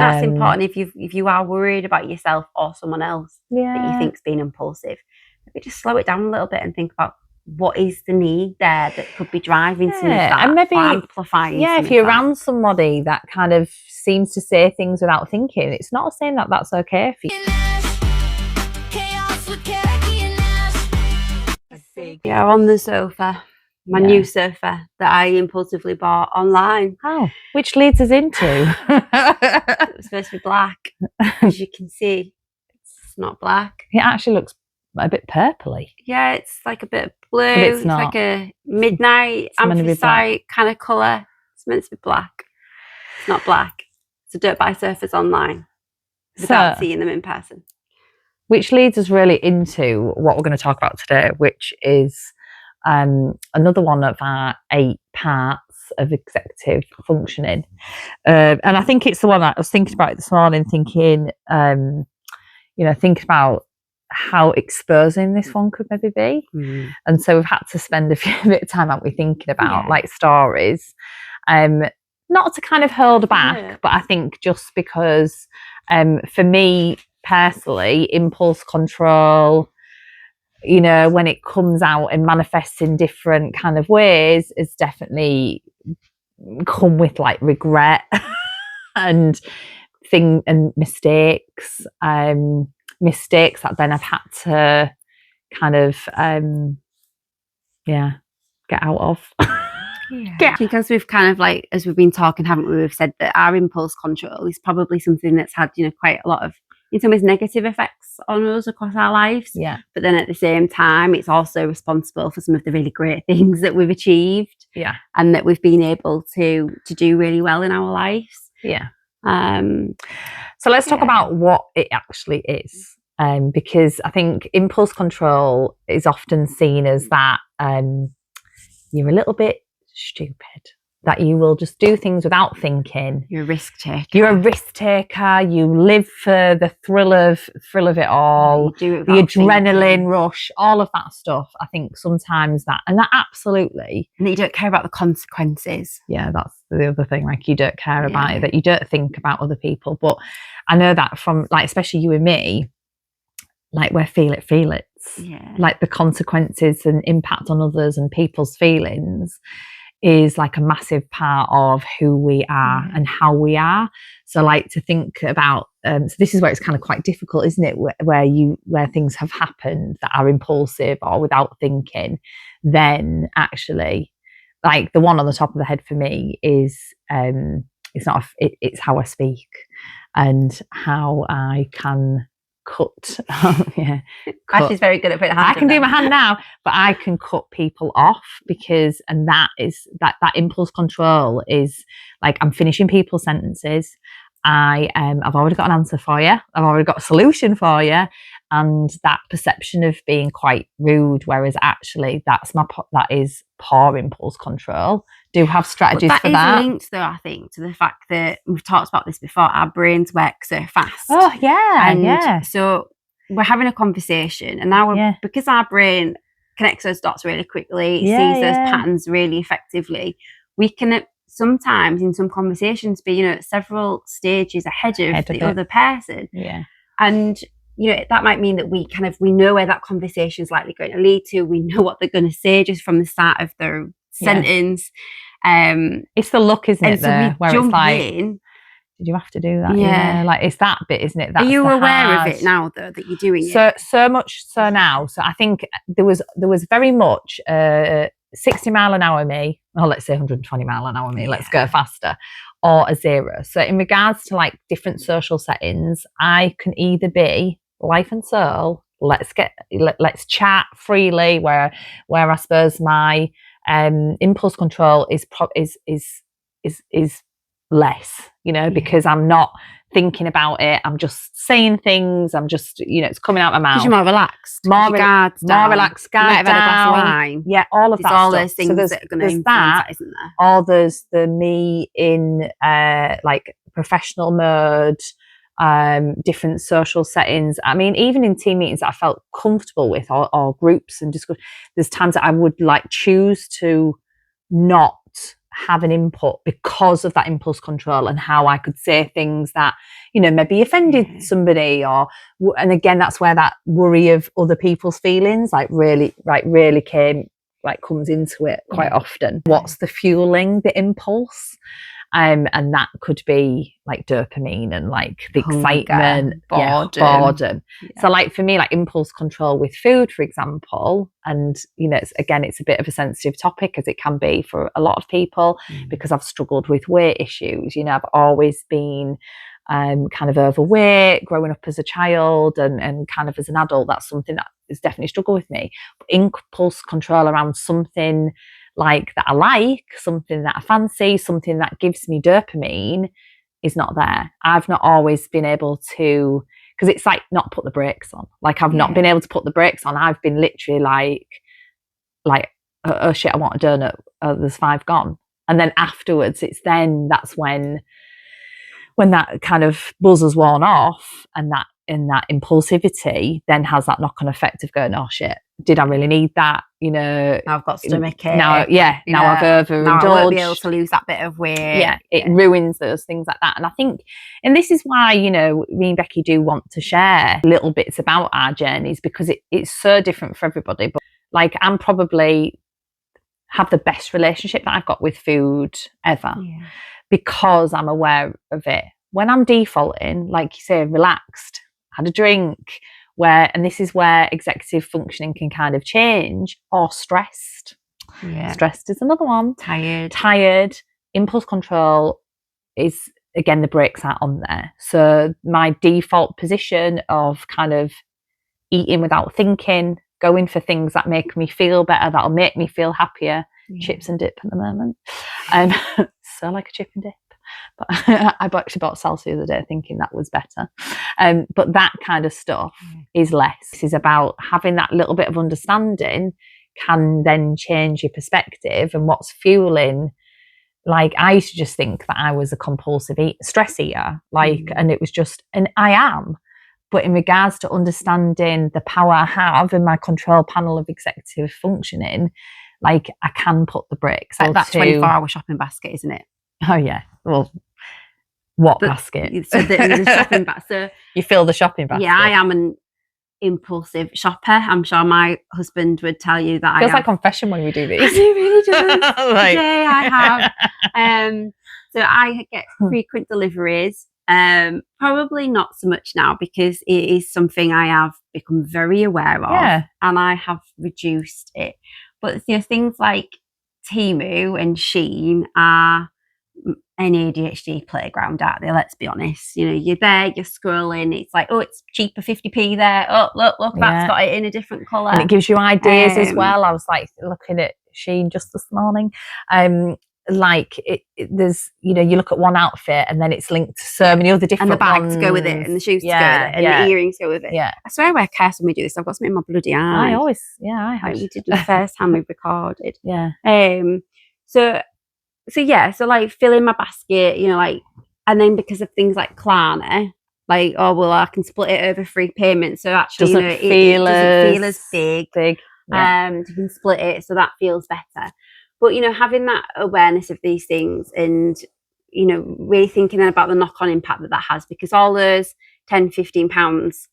That's important if you are worried about yourself or someone else that you think's being impulsive. Maybe just slow it down a little bit and think about what is the need there that could be driving some of that, and maybe amplifying. Yeah, if you're around somebody that kind of seems to say things without thinking, it's not saying that that's okay for you. Yeah, on the sofa. My new sofa that I impulsively bought online. Oh, which leads us into it was supposed to be black. As you can see, it's not black. It actually looks a bit purpley. Yeah, it's like a bit of blue. But it's not. Like a midnight anthracite kind of colour. It's meant to be black. It's not black. It's a dirt bike sofas online without seeing them in person. Which leads us really into what we're going to talk about today, which is another one of our 8 parts of executive functioning. And I think it's the one that I was thinking about this morning, thinking about how exposing this one could maybe be. And so we've had to spend a bit of time, haven't we, thinking about like stories, not to kind of hold back, but I think just because for me personally, impulse control, when it comes out and manifests in different kind of ways, is definitely come with like regret and mistakes that then I've had to kind of get out of. Because we've kind of like, as we've been talking, haven't we, we've said that our impulse control is probably something that's had quite a lot of, in some ways, negative effects on us across our lives. Yeah. But then at the same time, it's also responsible for some of the really great things that we've achieved. Yeah. And that we've been able to do really well in our lives. Yeah. So let's talk about what it actually is. Because I think impulse control is often seen as that you're a little bit stupid, that you will just do things without thinking. You're a risk taker. You're a risk taker. You live for the thrill of it all. You do it the adrenaline rush, all of that stuff. I think sometimes that absolutely. And that you don't care about the consequences. Yeah, that's the other thing. Like, you don't care about it, that you don't think about other people. But I know that from, like, especially you and me, like, we're feel it. Yeah. Like, the consequences and impact on others and people's feelings is like a massive part of who we are and how we are. So, like, to think about so this is where it's kind of quite difficult, isn't it, where things have happened that are impulsive or without thinking. Then actually, like, the one on the top of the head for me is it's how I speak and how I can cut. Ashley's very good at putting her hand. I can do my hand now, but I can cut people off because, and that is that impulse control is like, I'm finishing people's sentences. I've already got an answer for you. I've already got a solution for you, and that perception of being quite rude, whereas actually that is poor impulse control. Do have strategies for that. That is linked, though, I think, to the fact that we've talked about this before. Our brains work so fast. Oh yeah, So we're having a conversation, and now because our brain connects those dots really quickly, sees those patterns really effectively, we can sometimes in some conversations be several stages ahead of the other person. Yeah, and that might mean that we know where that conversation is likely going to lead to. We know what they're going to say just from the start of their sentence. It's the look, isn't it? So we where jump it's like, in. Did you have to do that? Yeah. Like, it's that bit, isn't it? Are you aware of it now, though, that you're doing it? So much so now. So I think there was very much 60 mile an hour me, or let's say 120 mile an hour me, let's go faster, or a 0. So in regards to like different social settings, I can either be life and soul, let's chat freely, where I suppose my impulse control is less, because I'm not thinking about it. I'm just saying things. I'm just, it's coming out of my mouth. Because you're more relaxed. More relaxed, guard down. Had a glass of wine. Yeah, all of that all stuff. those things that are going to influence that, isn't there? Or there's the me in like professional mode, different social settings. I mean, even in team meetings that I felt comfortable with, or groups and discuss, there's times that I would like choose to not have an input because of that impulse control, and how I could say things that, you know, maybe offended somebody, and again, that's where that worry of other people's feelings really comes into it quite often. What's the fueling the impulse? And that could be like dopamine and like the excitement, boredom. Yeah. So like for me, like impulse control with food, for example, and you know, it's a bit of a sensitive topic, as it can be for a lot of people, because I've struggled with weight issues. You know, I've always been kind of overweight growing up as a child, and kind of as an adult, that's something that has definitely struggled with me. But impulse control around something like that I like, something that I fancy, something that gives me dopamine, is not there. I've not always been able to, because it's like not put the brakes on. Like I've not been able to put the brakes on. I've been literally like oh shit, I want a donut. Oh, there's 5 gone. And then afterwards, that's when that kind of buzz has worn off, and that impulsivity then has that knock-on effect of going, oh shit, did I really need that? You know, I've got stomachache. Now I've overindulged. Now I won't be able to lose that bit of weight. Yeah, it ruins those things like that. And I think, and this is why, you know, me and Becky do want to share little bits about our journeys, because it's so different for everybody. But like, I'm probably have the best relationship that I've got with food ever, because I'm aware of it. When I'm defaulting, like you say, relaxed, had a drink, and this is where executive functioning can kind of change, or stressed. Yeah. Stressed is another one. Tired. Impulse control is, again, the brakes aren't on there. So my default position of kind of eating without thinking, going for things that make me feel better, that'll make me feel happier. Chips and dip at the moment. So like a chip and dip. But I actually bought salsa the other day thinking that was better. But that kind of stuff is less. This is about having that little bit of understanding can then change your perspective and what's fueling. Like, I used to just think that I was a compulsive stress eater, and it was just, and I am. But in regards to understanding the power I have in my control panel of executive functioning, like, I can put the brakes. Like that 24-hour shopping basket, isn't it? Oh yeah. Well, basket? So the shopping basket. So you fill the shopping basket. Yeah, I am an impulsive shopper. I'm sure my husband would tell you that. Feels like confession when we do these. It really does. Like... Today I have. So I get frequent deliveries. Probably not so much now, because it is something I have become very aware of, and I have reduced it. But you know, things like Temu and Shein are an ADHD playground, aren't they? Let's be honest. You know, you're there, you're scrolling. It's like, oh, it's cheaper 50p there. Oh, look, that's got it in a different colour. And it gives you ideas as well. I was like looking at Shein just this morning. Like there's, you know, you look at one outfit and then it's linked to so many other different ones. And the bags go with it, and the shoes to go with it, and the earrings go with it. Yeah. I swear wear careful when we do this. I've got something in my bloody eye. I have. Like we did the first time we recorded. Yeah. So like filling my basket, you know, like, and then because of things like Klarna, like, oh well, I can split it over 3 payments, so actually, doesn't it feel as big. Yeah. You can split it, so that feels better. But you know, having that awareness of these things, and you know, really thinking about the knock-on impact that has, because all those £10-15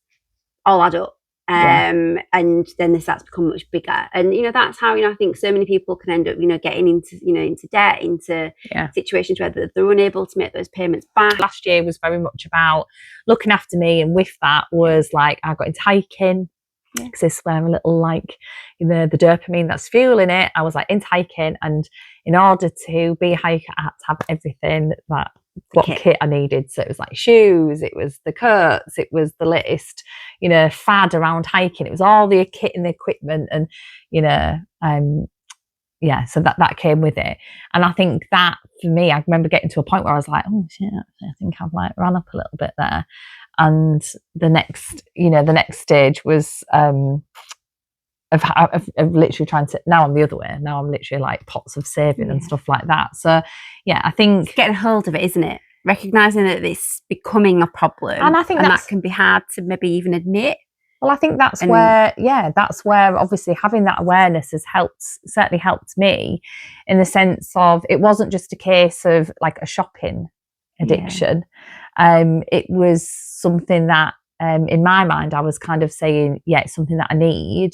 all add up. And then they start to become much bigger, and you know, that's how, you know, I think so many people can end up, you know, getting into debt, into situations where they're unable to make those payments back. Last year was very much about looking after me, and with that was like I got into hiking, because this is where a little, like, you know, the dopamine that's fueling it. I was like into hiking, and in order to be a hiker, I had to have everything kit I needed. So it was like shoes, it was the coats, it was the latest, you know, fad around hiking. It was all the kit and the equipment, and you know, so that came with it. And I think that for me, I remember getting to a point where I was like, oh shit, I think I've like run up a little bit there. And the next stage was of literally trying to, now I'm the other way. Now I'm literally like pots of saving and stuff like that. So yeah, I think it's getting hold of it, isn't it? Recognizing that it's becoming a problem, and I think that can be hard to maybe even admit. Well, I think that's where obviously having that awareness has certainly helped me, in the sense of it wasn't just a case of like a shopping addiction. It was something that in my mind I was kind of saying, it's something that I need.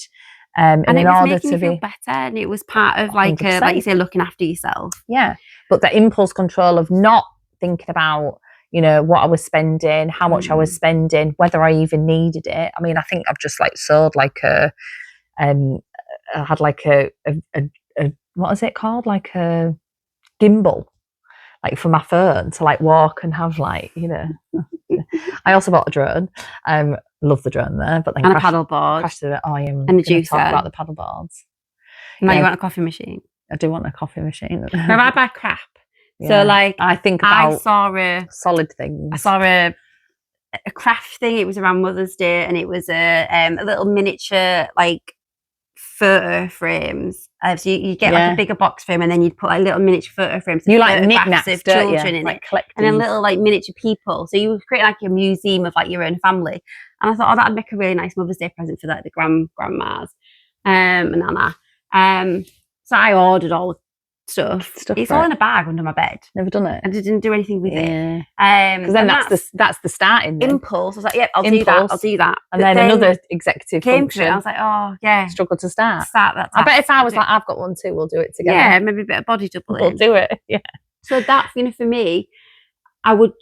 And in order to feel better, and it was part of like you say, looking after yourself. Yeah, but the impulse control of not thinking about, you know, what I was spending, how much I was spending, whether I even needed it. I mean, I think I've just like sold like I had like a what is it called? Like a gimbal, like for my phone to like walk and have like, you know. I also bought a drone. Love the drone there, but then and a paddleboard. And a juicer. Talk about the paddleboards. Now you want a coffee machine. I do want a coffee machine. Now I buy crap. So like I think about I saw solid things. I saw a craft thing. It was around Mother's Day, and it was a little miniature like photo frames. So you get like a bigger box frame, and then you'd put like little miniature photo frames. You like knickknacks of children in it, and then little like miniature people. So you would create like a museum of like your own family. And I thought, that'd make a really nice Mother's Day present for like the grandmas and Nana. So I ordered all the stuff. It's all in a bag under my bed. Never done it. I didn't do anything with it. Because then that's the starting impulse. I was like, yep, I'll do that. And then another executive came function. To it. I was like, oh yeah, struggle to start that. I bet if I was like, I've got one too, we'll do it together. Yeah, maybe a bit of body doubling. We'll do it. Yeah. So that's, you know, for me, I would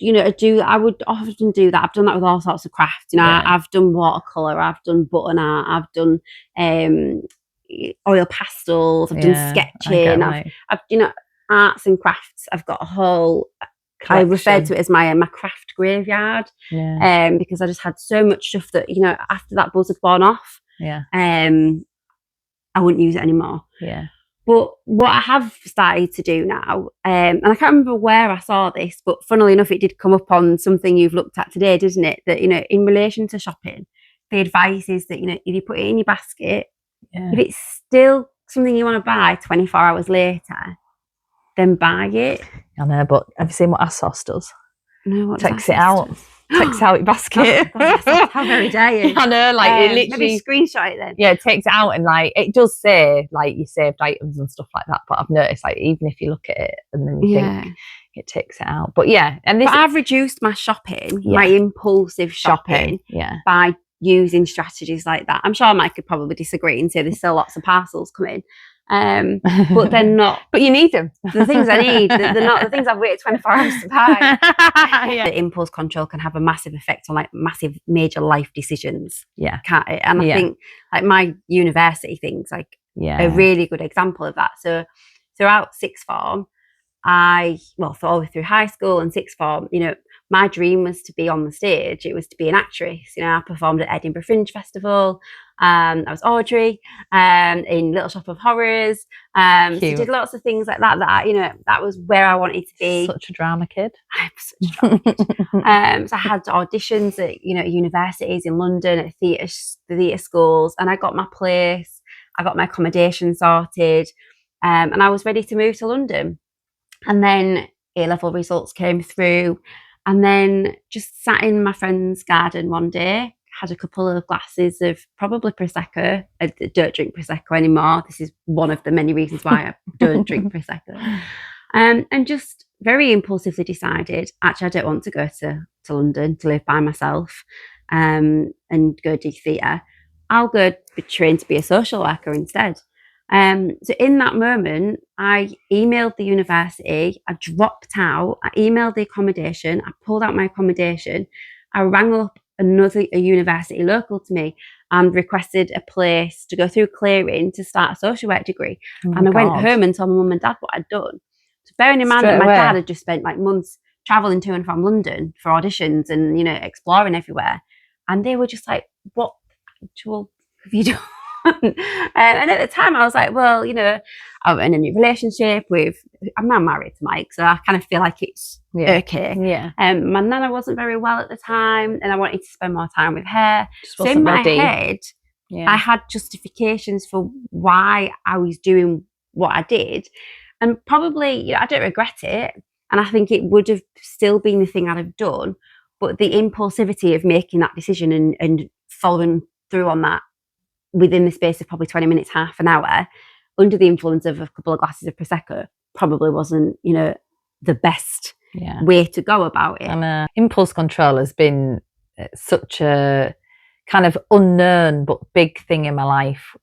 often do that. I've done that with all sorts of crafts. You know, I've done watercolor, I've done button art, I've done oil pastels, I've done sketching, I've you know, arts and crafts. I've got a whole collection. I referred to it as my craft graveyard, because I just had so much stuff that, you know, after that buzz had worn off, I wouldn't use it anymore. But what I have started to do now, and I can't remember where I saw this, but funnily enough, it did come up on something you've looked at today, didn't it? That, you know, in relation to shopping, the advice is that, you know, if you put it in your basket, if it's still something you want to buy 24 hours later, then buy it. I know, but have you seen what ASOS does? No, what takes it out. Takes out your basket. Oh, God, how very dare you? I know, like it literally. Maybe screenshot it then. Yeah, it takes it out, and like it does say like you saved items and stuff like that. But I've noticed, like, even if you look at it and then you think, it takes it out. But I've reduced my shopping, my impulsive shopping, by using strategies like that. I'm sure Mike could probably disagree and say there's still lots of parcels coming. But they're not. But you need them. The things I need, they're not the things I've waited 24 hours to buy. The impulse control can have a massive effect on like massive major life decisions. Can't it? And I think like my university things, like a really good example of that. So throughout sixth form, for all the way through high school and sixth form, you know, my dream was to be on the stage. It was to be an actress. You know, I performed at Edinburgh Fringe Festival. I was Audrey in Little Shop of Horrors. So did lots of things like that. That was where I wanted to be. Such a drama kid. I'm such a drama kid. So I had auditions at, you know, universities in London, at the theatre schools, and I got my place. I got my accommodation sorted, and I was ready to move to London. And then A-level results came through. And then just sat in my friend's garden one day, had a couple of glasses of probably Prosecco. I don't drink Prosecco anymore. This is one of the many reasons why I don't drink Prosecco. And just very impulsively decided, actually, I don't want to go to London to live by myself and go do theatre. I'll go be trained to be a social worker instead. So in that moment, I emailed the university, I dropped out, I emailed the accommodation, I pulled out my accommodation, I rang up a university local to me and requested a place to go through clearing to start a social work degree. And I went home and told my mum and dad what I'd done. So bearing in mind that my dad had just spent like months travelling to and from London for auditions and, you know, exploring everywhere. And they were just like, what actual have you done? And at the time I was like, well, you know, I'm in a new relationship I'm now married to Mike, so I kind of feel like it's okay. My nana wasn't very well at the time and I wanted to spend more time with her. So in my head, I had justifications for why I was doing what I did. And probably, you know, I don't regret it. And I think it would have still been the thing I'd have done. But the impulsivity of making that decision and following through on that within the space of probably 20 minutes, half an hour, under the influence of a couple of glasses of Prosecco, probably wasn't, you know, the best way to go about it. And impulse control has been such a kind of unknown but big thing in my life,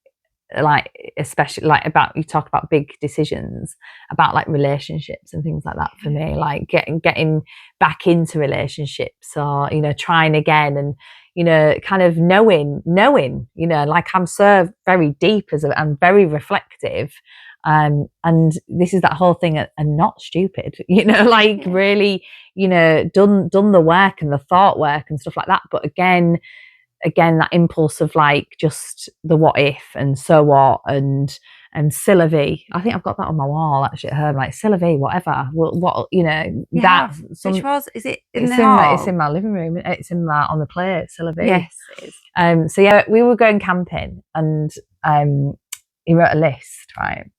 like especially like about, you talk about big decisions about like relationships and things like that. For me, like getting back into relationships, or, you know, trying again, and, you know, kind of knowing, you know, like I'm so very deep and very reflective, and this is that whole thing, and not stupid, you know, like really, you know, done the work and the thought work and stuff like that. But again, that impulse of like just the what if and so what, and Sylvie. I think I've got that on my wall actually at home, like Sylvie, whatever. What, you know, that. Which was, is it in the hall? It's in my living room. It's in my, on the plate, Sylvie. Yes, it is. So yeah, we were going camping, and he wrote a list, right?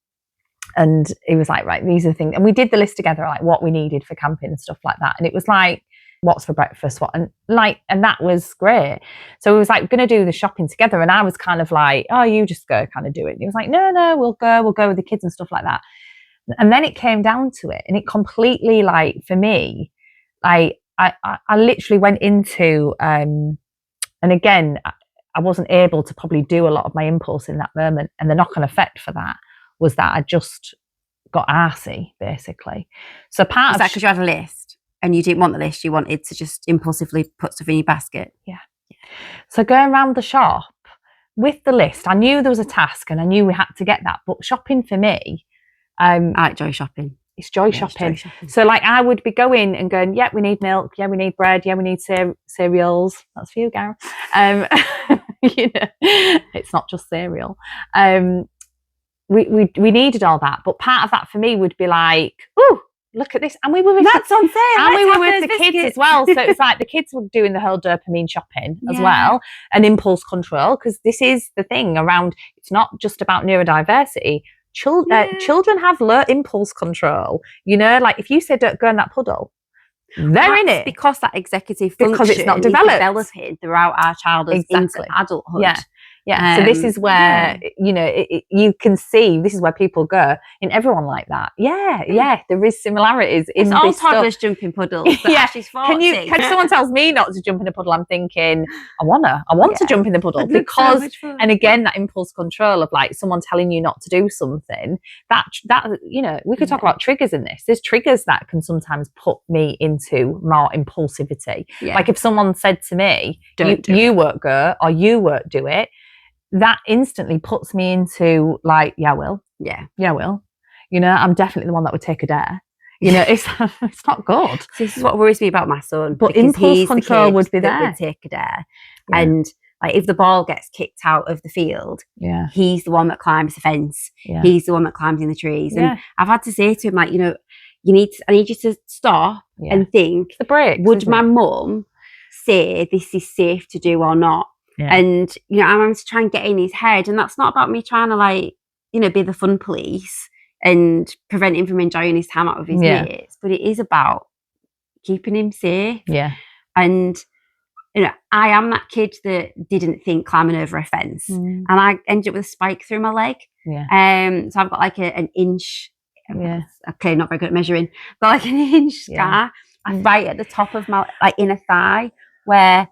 And he was like, right, these are the things, and we did the list together, like what we needed for camping and stuff like that. And it was like, what's for breakfast, what, and that was great. So we was like going to do the shopping together, and I was kind of like, oh, you just go kind of do it. And he was like, no, we'll go with the kids and stuff like that. And then it came down to it, and it completely, like, for me, like I literally went into and again, I wasn't able to probably do a lot of my impulse in that moment, and the knock-on effect for that was that I just got arsey, basically. So part of that, of because you had a list and you didn't want the list, you wanted to just impulsively put stuff in your basket. Yeah. So going around the shop with the list, I knew there was a task and I knew we had to get that. But shopping for me, I like joy shopping. It's joy shopping. So like I would be going and going, yeah, we need milk, yeah, we need bread, yeah, we need cereals. That's for you, Gary. You know, it's not just cereal. We needed all that, but part of that for me would be like, oh, look at this, and we were with that's on sale, and we were with the kids as well. So it's like the kids were doing the whole dopamine shopping as well, and impulse control, because this is the thing around. It's not just about neurodiversity. Children have low impulse control. You know, like if you say don't go in that puddle, they're in it, because that executive function because it's not developing throughout our childhood into adulthood. Yeah. So this is where, you know, you can see, this is where people go in everyone like that. Yeah. There is similarities in it's all toddlers jumping puddles. She's 40. Can someone tells me not to jump in a puddle, I'm thinking, I want to jump in the puddle, because, and again, that impulse control of like someone telling you not to do something, that, you know, we could talk about triggers in this. There's triggers that can sometimes put me into more impulsivity. Like if someone said to me, you won't go, or you won't do it, that instantly puts me into like, I will. You know, I'm definitely the one that would take a dare. You know, it's not good. So this is what worries me about my son. But impulse control would be there. Would take a dare, and like if the ball gets kicked out of the field, he's the one that climbs the fence. He's the one that climbs in the trees. And I've had to say to him, like, you know, I need you to stop and think. The break. Would my mum say this is safe to do or not? And, you know, I'm having to try and get in his head. And that's not about me trying to, like, you know, be the fun police and prevent him from enjoying his time out with his mates. But it is about keeping him safe. And, you know, I am that kid that didn't think climbing over a fence. And I ended up with a spike through my leg. So I've got like an inch. Okay, not very good at measuring. But like an inch scar right at the top of my, like, inner thigh, where...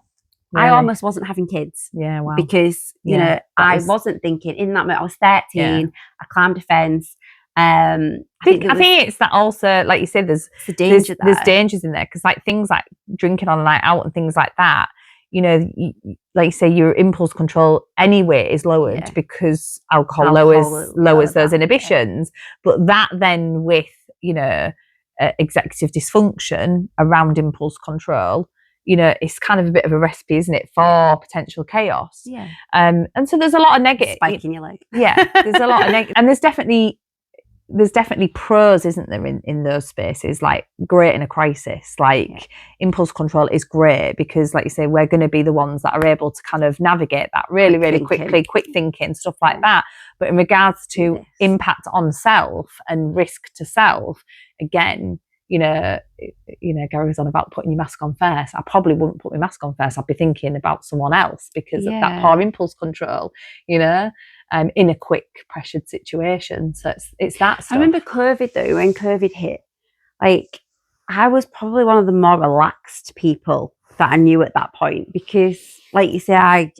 Really? I almost wasn't having kids. Because, you know, I wasn't thinking in that moment. I was 13. I climbed a fence. I think it's that also, like you said, there's dangers in there, because like things like drinking on a night out and things like that, you know, like you say, your impulse control anyway is lowered because alcohol lowers those inhibitions. But that then with, you know, executive dysfunction around impulse control, you know, it's kind of a bit of a recipe, isn't it, for potential chaos? And so there's a lot of negative. Spike in your leg. There's a lot of negative, and there's definitely pros, isn't there, in those spaces? Like great in a crisis. Like impulse control is great because, like you say, we're going to be the ones that are able to kind of navigate that really quickly, quick thinking, stuff like that. But in regards to impact on self and risk to self, again, Gary was on about putting your mask on first. I probably wouldn't put my mask on first. I'd be thinking about someone else because of that poor impulse control, in a quick pressured situation. So it's that stuff. I remember COVID though, when COVID hit, like I was probably one of the more relaxed people that I knew at that point, because like you say,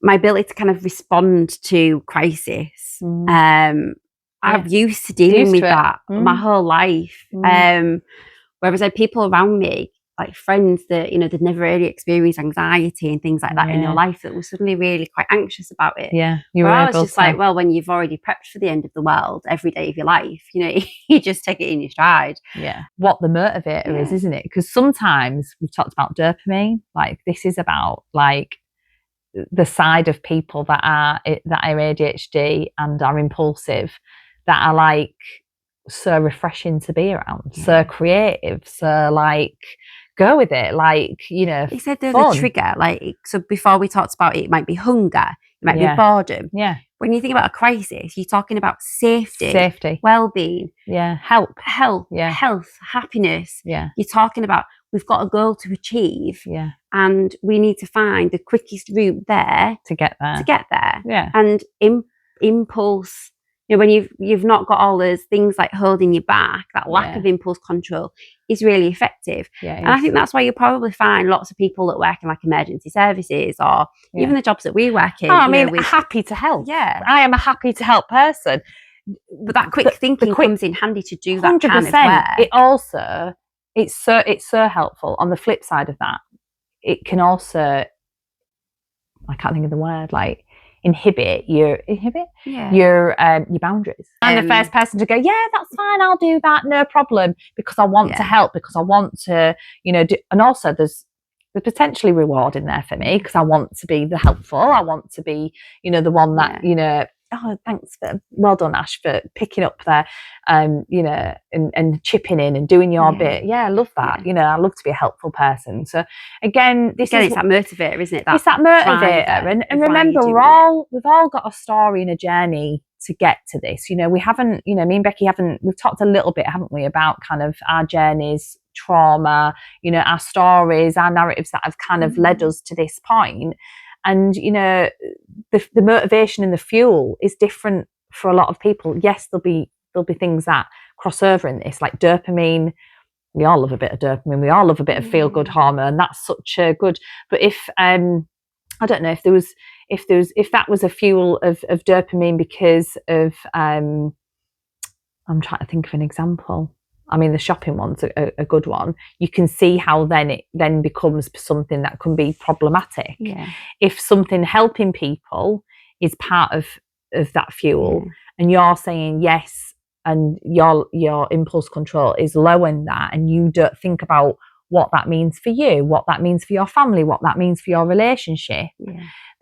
my ability to kind of respond to crisis, I'm used to dealing with that my whole life. Whereas I had people around me, like friends that, they'd never really experienced anxiety and things like that in their life, that were suddenly really quite anxious about it. Yeah. I was just like, well, when you've already prepped for the end of the world every day of your life, you just take it in your stride. Yeah. What the motivator is, isn't it? Because sometimes we've talked about dopamine, like this is about like the side of people that are ADHD and are impulsive, that are like so refreshing to be around, so creative, so like go with it, like they said the trigger, like, so before we talked about it might be hunger, it might be boredom. When you think about a crisis, you're talking about safety, well-being, health, health, happiness. You're talking about, we've got a goal to achieve, and we need to find the quickest route there to get there. And impulse, when you've not got all those things like holding you back, that lack of impulse control is really effective. And I think that's why you probably find lots of people that work in like emergency services, or even the jobs that we work in. Happy to help. I am a happy to help person. But that quick thinking comes in handy to do that 100%. Kind of work. It also, it's so helpful. On the flip side of that, it can also, I can't think of the word, like inhibit your boundaries. I'm the first person to go, that's fine, I'll do that, no problem, because I want to help, because I want to, do, and also there's potentially reward in there for me, because I want to be the helpful, I want to be, the one that, oh, thanks well done, Ash, for picking up there, and chipping in and doing your bit. I love that. I love to be a helpful person. So again, it's that motivator, isn't it? It's that motivator. And remember, we've all got a story and a journey to get to this. We haven't, me and Becky we've talked a little bit, haven't we, about kind of our journeys, trauma, our stories, our narratives that have kind of led us to this point. And, the motivation and the fuel is different for a lot of people. Yes, there'll be things that cross over in this, like dopamine. We all love a bit of dopamine. We all love a bit of feel-good hormone. That's such a good. But if I don't know, if that was a fuel of dopamine because of I'm trying to think of an example. I mean, the shopping one's a good one. You can see how then it then becomes something that can be problematic. If something helping people is part of that fuel, and you're saying yes, and your impulse control is low in that, and you don't think about what that means for you, what that means for your family, what that means for your relationship,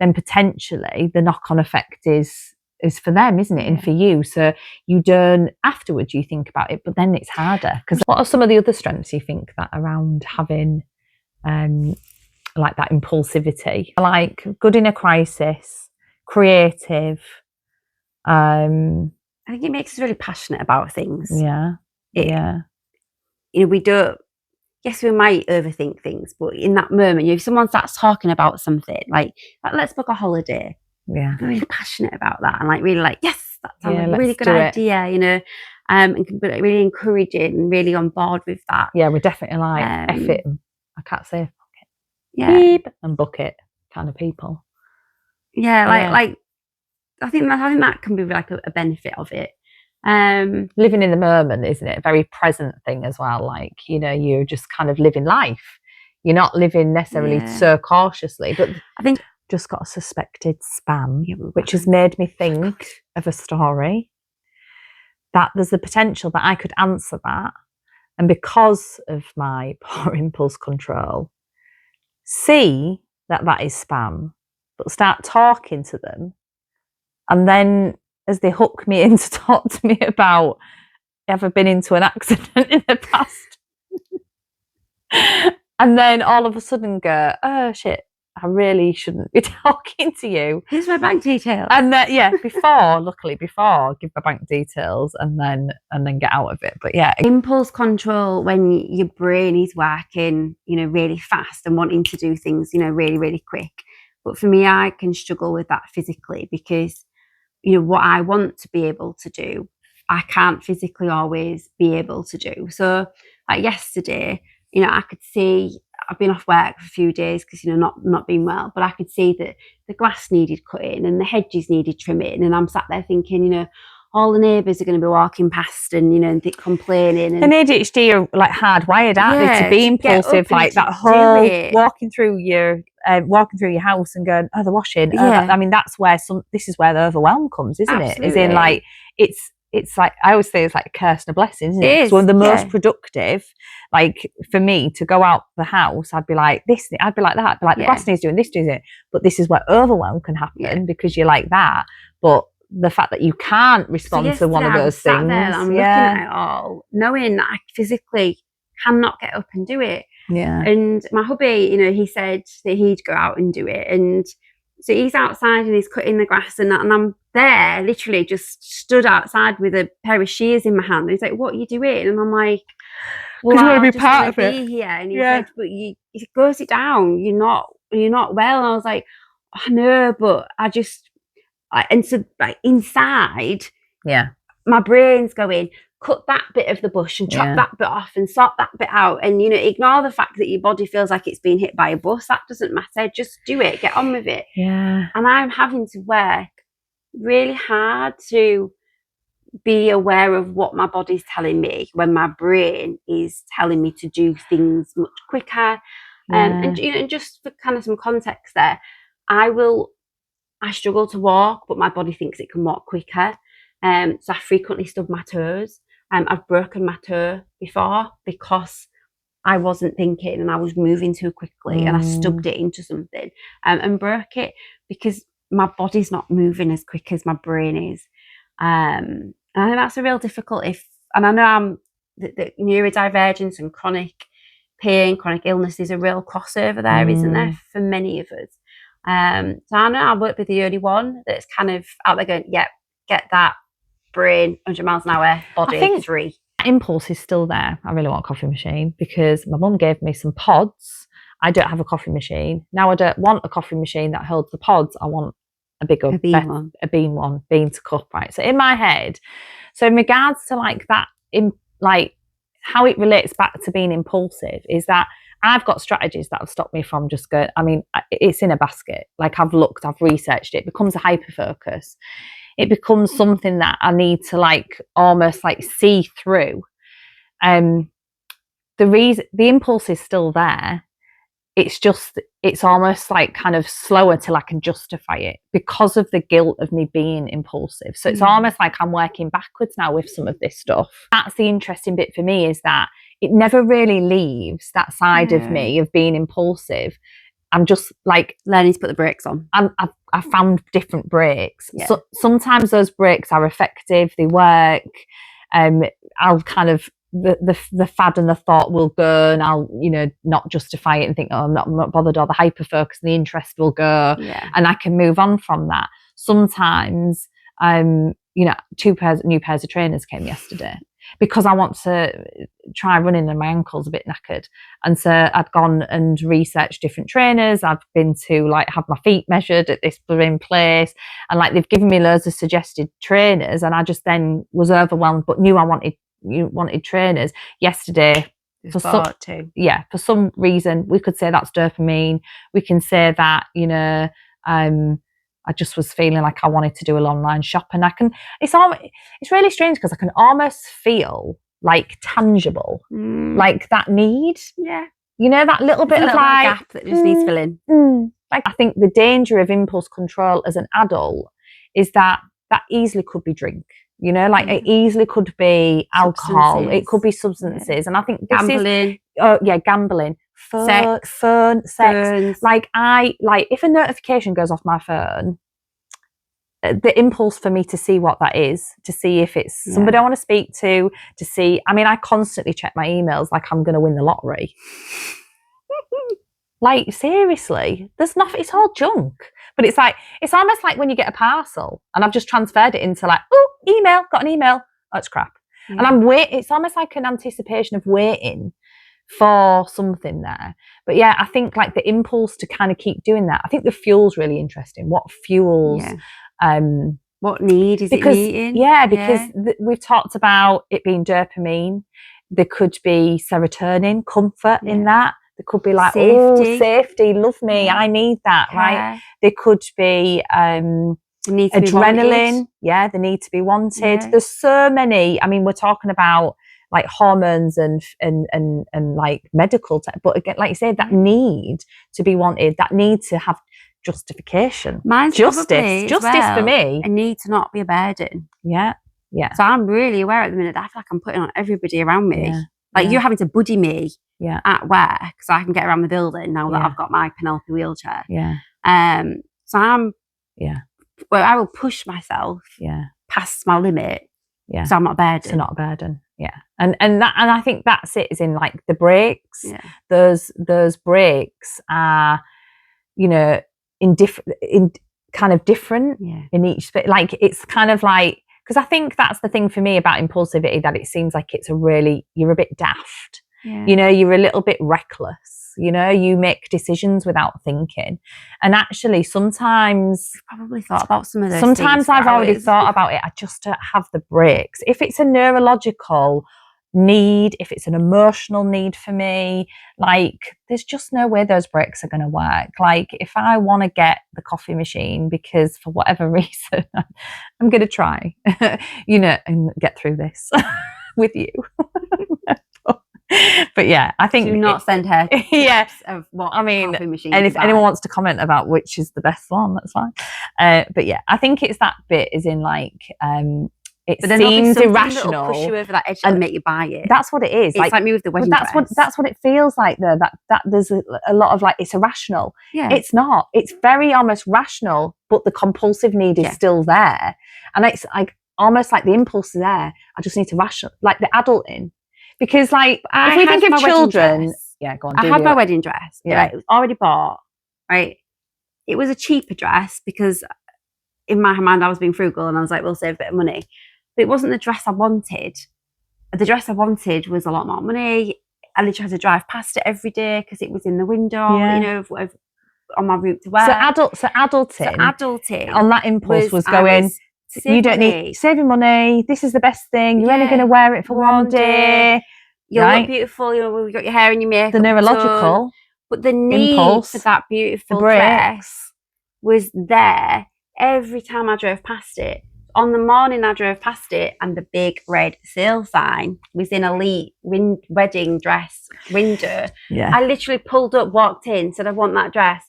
then potentially the knock-on effect is for them, isn't it? And for you. So you don't, afterwards you think about it, but then it's harder. Because what are some of the other strengths you think that around having like that impulsivity? Like good in a crisis, creative. I think it makes us really passionate about things. We don't, yes, we might overthink things, but in that moment, if someone starts talking about something like let's book a holiday. I'm really passionate about that, and like really like, yes, that sounds like a really good idea, and really encouraging and really on board with that. We're definitely like F it, I can't say book it. Beep and book it kind of people. Like I think that can be like a benefit of it. Living in the moment, isn't it? A very present thing as well. Like, you're just kind of living life. You're not living necessarily so cautiously, but I think just got a suspected spam, which has made me think of a story that there's the potential that I could answer that, and because of my poor impulse control, see that is spam, but start talking to them, and then as they hook me in to talk to me about ever been into an accident in the past, and then all of a sudden go, oh shit, I really shouldn't be talking to you. Here's my bank details. And luckily before, give my bank details and then get out of it. But yeah. Impulse control, when your brain is working, really fast and wanting to do things, really, really quick. But for me, I can struggle with that physically because, what I want to be able to do, I can't physically always be able to do. So like yesterday, I could see, I've been off work for a few days because, not been well, but I could see that the grass needed cutting and the hedges needed trimming. And I'm sat there thinking, all the neighbours are going to be walking past and, and complaining. And ADHD are like hardwired, aren't they, to be impulsive, like that whole walking through your house and going, oh, they're washing. I mean, this is where the overwhelm comes, isn't it? As in, like, it's like, I always say it's like a curse and a blessing, isn't it? It's one of the most productive. Like, for me to go out the house, I'd be like this, I'd be like that, I'd be like, the grass needs doing this, doing it. But this is where overwhelm can happen because you're like that. But the fact that you can't respond to one of those things. I'm looking at it all, knowing that I physically cannot get up and do it. Yeah. And my hubby, he said that he'd go out and do it. And so he's outside and he's cutting the grass and I'm there, literally just stood outside with a pair of shears in my hand. And he's like, what are you doing? And I'm like, well, you want to be part of it. Here. And he said, but you go sit down. You're not well. And I was like, I know, but and so like inside, my brain's going, cut that bit of the bush and chop that bit off and sort that bit out. And, ignore the fact that your body feels like it's been hit by a bus. That doesn't matter. Just do it. Get on with it. Yeah. And I'm having to work really hard to be aware of what my body's telling me when my brain is telling me to do things much quicker. And just for kind of some context there, I struggle to walk, but my body thinks it can walk quicker. So I frequently stub my toes. I've broken my toe before because I wasn't thinking and I was moving too quickly and I stubbed it into something and broke it because my body's not moving as quick as my brain is. And I think that's a real difficult and I know the neurodivergence and chronic pain, chronic illness is a real crossover there, isn't there, for many of us. So I know I won't be the only one that's kind of out there going, get that brain 100 miles an hour, body 3. Impulse is still there. I really want a coffee machine because my mum gave me some pods. I don't have a coffee machine. Now I don't want a coffee machine that holds the pods. I want a bigger bean one, bean to cup, right? So in my head, so in regards to like that, like how it relates back to being impulsive is that I've got strategies that have stopped me from just going, I mean, it's in a basket. Like I've looked, I've researched it. It becomes a hyperfocus. It becomes something that I need to like almost like see through. The impulse is still there. It's almost like kind of slower till I can justify it because of the guilt of me being impulsive. So it's almost like I'm working backwards now with some of this stuff. That's the interesting bit for me, is that it never really leaves that side of me of being impulsive. I'm just like learning to put the brakes on. I found different brakes. So sometimes those brakes are effective, they work. I'll kind of the fad and the thought will go, and I'll not justify it and think, oh, I'm not bothered, or the hyperfocus and the interest will go, and I can move on from that. Sometimes, new pairs of trainers came yesterday because I want to try running and my ankle's a bit knackered, and so I'd gone and researched different trainers. I've been to like have my feet measured at this in place, and like they've given me loads of suggested trainers, and I just then was overwhelmed but knew I wanted trainers yesterday. For some reason we could say that's dopamine. We can say that I just was feeling like I wanted to do an online shop, and it's really strange because I can almost feel like tangible, like that need. Yeah. That little bit of like gap that just needs filling. Like I think the danger of impulse control as an adult is that easily could be drink. It easily could be alcohol. Substances. It could be substances. And I think gambling. Gambling. Sex. Sex. Like if a notification goes off my phone, the impulse for me to see what that is, to see if it's somebody I want to speak to see. I mean, I constantly check my emails like I'm going to win the lottery. Like, seriously, there's nothing, it's all junk. But it's like, it's almost like when you get a parcel and I've just transferred it into like, oh, email, got an email. Oh, it's crap. Yeah. And I'm waiting, it's almost like an anticipation of waiting for something there. But yeah, I think like the impulse to kind of keep doing that. I think the fuel's really interesting. What fuels, what need is it meeting? Yeah, because we've talked about it being dopamine. There could be serotonin, comfort in that. There could be like, safety, love me, I need that, right? There could be adrenaline, the need to be wanted. There's so many. I mean, we're talking about like hormones and like medical but again, like you said, that need to be wanted, that need to have justification. Mine's justice for me. A need to not be a burden. Yeah. So I'm really aware at the minute that I feel like I'm putting on everybody around me. Like you're having to buddy me at work so I can get around the building now that I've got my Penelope wheelchair. So I'm well, I will push myself past my limit. So I'm not a burden. So not a burden. And I think that's it, is in like the breaks. Those breaks are, you know, in kind of different in each bit. Like it's kind of like, because I think that's the thing for me about impulsivity, that it seems like it's you're a bit daft. You know, you're a little bit reckless. You know, you make decisions without thinking. And actually, sometimes I've probably thought about some of those. Sometimes I've already thought about it. I just don't have the breaks. If it's a neurological need, if it's an emotional need for me, like there's just no way those breaks are going to work. Like if I want to get the coffee machine because for whatever reason I'm going to try, you know, and get through this with you. But yeah, I think do not send her of what coffee machine. And if anyone wants to comment about which is the best one, that's fine. But yeah, I think it's that bit is in like it seems irrational. That'll push you over that edge and make you buy it. That's what it is. It's like me with the wedding dress. That's what it feels like though. That there's a lot of like, it's irrational. Yeah. It's not. It's very almost rational, but the compulsive need is still there. And it's like almost like the impulse is there. I just need to rational, like the adulting. Because like if we think of children, go on. I had my wedding dress. Yeah, it was already bought. Right, it was a cheaper dress because in my mind I was being frugal and I was like, we'll save a bit of money. But it wasn't the dress I wanted. The dress I wanted was a lot more money. I literally had to drive past it every day because it was in the window, you know, on my route to work. So adulting on that impulse was going. You don't need saving money. This is the best thing. You're only going to wear it for one day. You look beautiful. You know, you got your hair and your makeup. The neurological, but the need impulse, for that beautiful dress was there every time I drove past it. On the morning I drove past it, and the big red sale sign was in Elite wedding dress window. I literally pulled up, walked in, said I want that dress.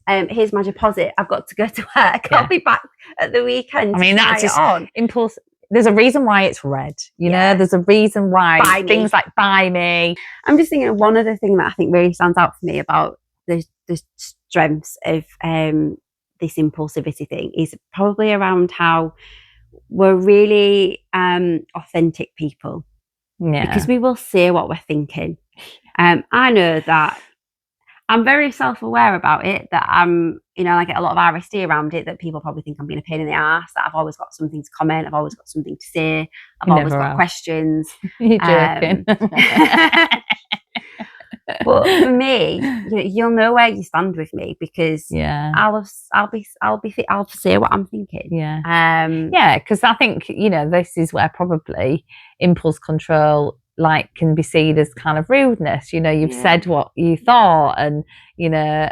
Here's my deposit. I've got to go to work. I'll be back at the weekend. I mean, that's just impulse. There's a reason why it's red. You know, there's a reason why things like buy me. I'm just thinking of one other thing that I think really stands out for me about the strengths of this impulsivity thing is probably around how we're really authentic people. Yeah. Because we will say what we're thinking. I know that I'm very self-aware about it, that I'm, you know, I get a lot of RSD around it, that people probably think I'm being a pain in the ass, that I've always got something to comment, I've always got something to say, I've always got questions. You're joking. But for me, you'll know where you stand with me because I'll say what I'm thinking. Yeah, because I think, you know, this is where probably impulse control like can be seen as kind of rudeness. You know, you've said what you thought, and you know,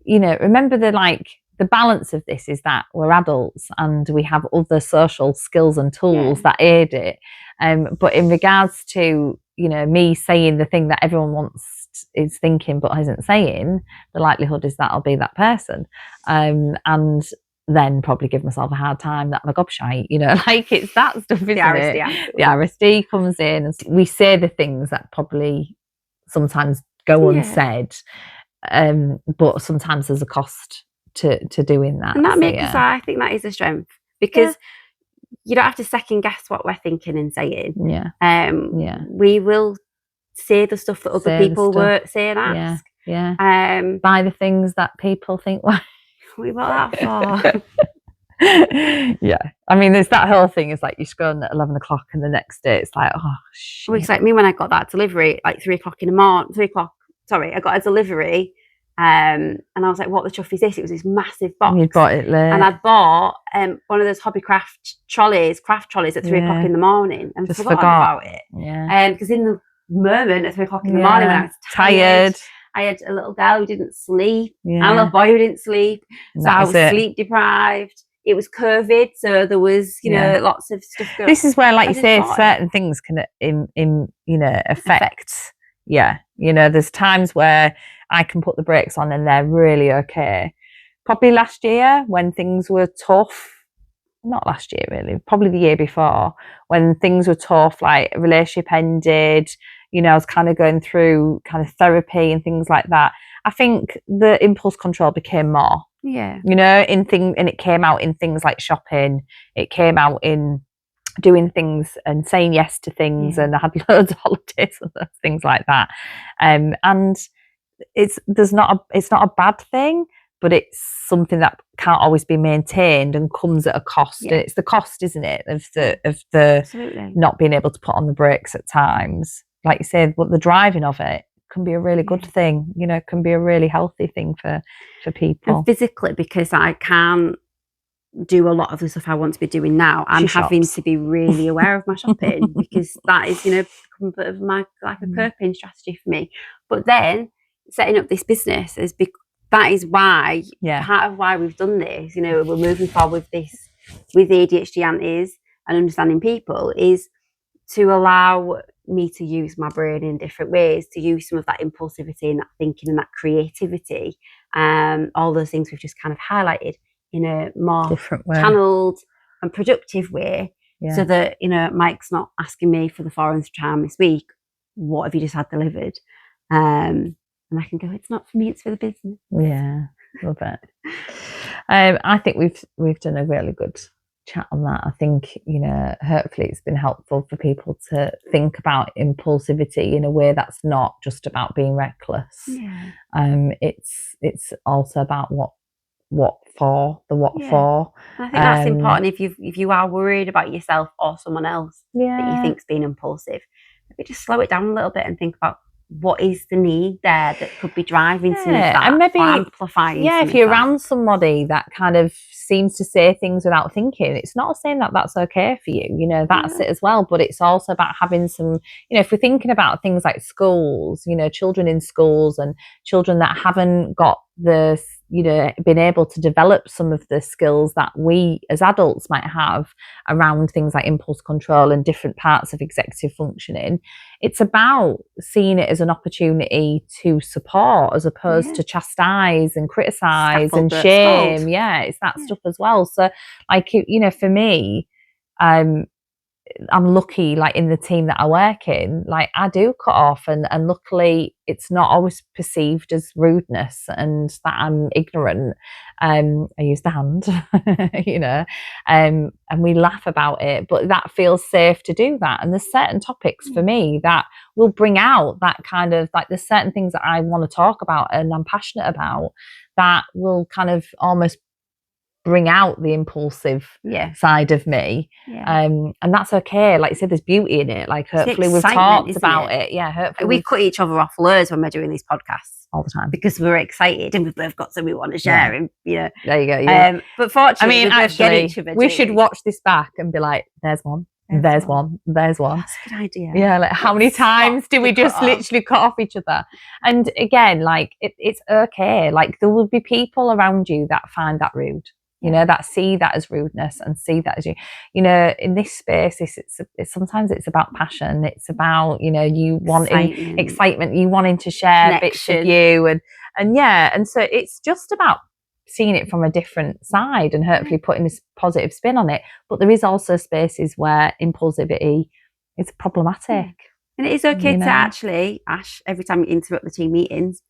remember the balance of this is that we're adults and we have other social skills and tools that aid it. But in regards to, you know, me saying the thing that everyone is thinking but isn't saying, the likelihood is that I'll be that person. And then probably give myself a hard time that I'm a gobshite, you know, like it's that stuff, isn't it? The RSD comes in and we say the things that probably sometimes go unsaid, but sometimes there's a cost to doing that. And that makes us, I think that is a strength, because you don't have to second guess what we're thinking and saying. We will say the stuff that other people won't say and ask. Buy the things that people think, well, we bought that for. Yeah, I mean, there's that whole thing. It's like you're scrolling at 11 o'clock, and the next day it's like, oh shit. Well, it's like me when I got that delivery, like 3 o'clock in the morning. 3 o'clock. Sorry, I got a delivery, and I was like, "What the chuff is this?" It was this massive box. And you bought it late. And I bought one of those craft trolleys at 3 o'clock in the morning, and just forgot about it. Yeah. Because in the moment at 3 o'clock in the morning, when I was tired. I had a little girl who didn't sleep, and a little boy who didn't sleep, so I was sleep deprived. It was COVID, so there was, you know, lots of stuff going on. This is where, like you say, certain things can, affect. Yeah, you know, there's times where I can put the brakes on and they're really okay. Probably last year when things were tough, not last year really, probably the year before, when things were tough, like a relationship ended, you know, I was kind of going through kind of therapy and things like that. I think the impulse control became more. Yeah. You know, and it came out in things like shopping. It came out in doing things and saying yes to things, and I had loads of holidays and things like that. And it's not a bad thing, but it's something that can't always be maintained and comes at a cost. And it's the cost, isn't it, of the Absolutely. not being able to put on the brakes at times. Like you said, but the driving of it can be a really good thing, you know, can be a really healthy thing for people. And physically, because I can't do a lot of the stuff I want to be doing now, I'm having to be really aware of my shopping, because that is, you know, become a bit of my, like a coping strategy for me. But then setting up this business is that is why, part of why we've done this, you know, we're moving forward with this, with ADHD aunties and understanding people, is to allow me to use my brain in different ways, to use some of that impulsivity and that thinking and that creativity, all those things we've just kind of highlighted in a more different way, channeled and productive way, so that, you know, Mike's not asking me for the 400th time this week, what have you just had delivered? And I can go, it's not for me, it's for the business. Yeah, love it. I think we've done a really good chat on that. I think, you know, hopefully it's been helpful for people to think about impulsivity in a way that's not just about being reckless. It's also about what for. I think that's important. If you are worried about yourself or someone else that you think's being impulsive, maybe just slow it down a little bit and think about what is the need there that could be driving some of that, and maybe amplifying. If you're around somebody that kind of seems to say things without thinking, it's not saying that that's okay for you, you know, that's it as well. But it's also about having some, you know, if we're thinking about things like schools, you know, children in schools and children that haven't got the, you know, been able to develop some of the skills that we as adults might have around things like impulse control and different parts of executive functioning. It's about seeing it as an opportunity to support as opposed to chastise and criticize and shame. It's that stuff as well. So, like, you know, for me, I'm lucky, like in the team that I work in, like I do cut off, and luckily it's not always perceived as rudeness and that I'm ignorant. I use the hand, you know, and we laugh about it, but that feels safe to do that. And there's certain topics for me that will bring out that kind of, like, there's certain things that I want to talk about and I'm passionate about that will kind of almost bring out the impulsive side of me, and that's okay. Like you said, there's beauty in it. Like, hopefully we've talked about it. Hopefully we cut each other off loads when we're doing these podcasts all the time because we're excited and we've both got something we want to share. And you know, there you go. But fortunately, I mean, actually, we should watch this back and be like, "There's one." There's one. That's a good idea. Yeah, like how many times do we just literally cut off each other? And again, like it's okay. Like, there will be people around you that find that rude. You know, that see that as rudeness and see that as you know, in this space, it's sometimes it's about passion. It's about, you know, you wanting excitement, you wanting to share bits of you, and so it's just about seeing it from a different side and hopefully putting this positive spin on it. But there is also spaces where impulsivity is problematic, and it is okay to actually, Ash, every time you interrupt the team meetings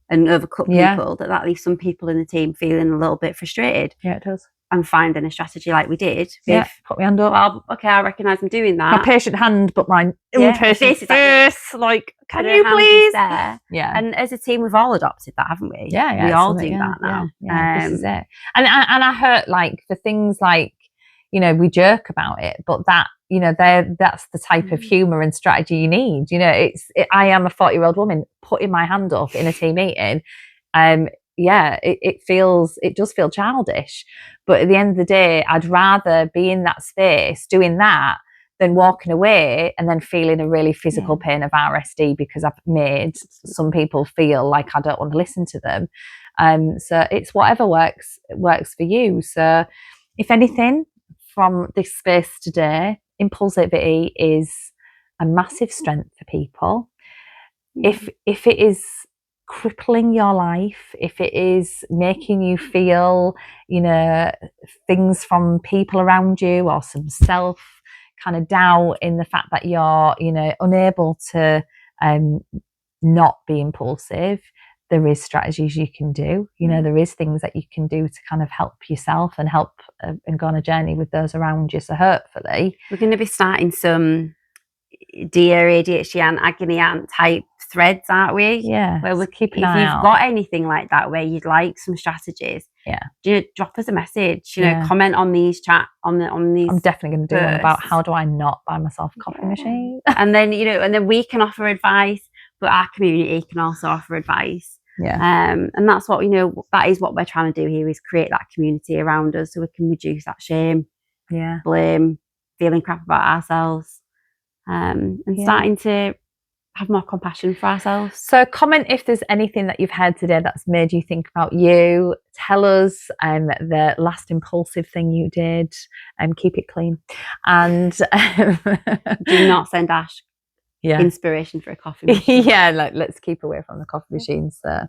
and overcut people, that leaves some people in the team feeling a little bit frustrated. Yeah, it does. and finding a strategy like we did. Put my hand up. Well, okay, I recognise I'm doing that. My patient hand, but my impatient face. Like, can you please? Yeah. And as a team, we've all adopted that, haven't we? Yeah. We all do that now. This is it. And I hurt like for things like, you know, we joke about it, but that, you know, that's the type of humour and strategy you need. You know, I am a 40-year-old woman putting my hand up in a team meeting. It does feel childish, but at the end of the day, I'd rather be in that space doing that than walking away and then feeling a really physical pain of RSD because I've made some people feel like I don't want to listen to them. So it's whatever works for you. So if anything from this space today, impulsivity is a massive strength for people. If it is crippling your life, if it is making you feel, you know, things from people around you or some self kind of doubt in the fact that you're, you know, unable to not be impulsive, there is strategies you can do. You know, there is things that you can do to kind of help yourself and help and go on a journey with those around you. So hopefully we're going to be starting some Dear ADHD and Agony Aunt type threads, aren't we? Yeah. Where we keep an eye out. If you've got anything like that where you'd like some strategies, drop us a message. You know, comment on these on these. I'm definitely going to do one about how do I not buy myself a coffee machine. And then, you know, and then we can offer advice, but our community can also offer advice. And that's what, you know, that is what we're trying to do here, is create that community around us so we can reduce that shame, blame, feeling crap about ourselves, and starting to have more compassion for ourselves. So comment if there's anything that you've heard today that's made you think about you. Tell us the last impulsive thing you did, and keep it clean. And do not send Ash inspiration for a coffee machine. Let's keep away from the coffee machines. So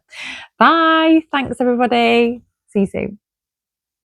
bye. Thanks everybody. See you soon.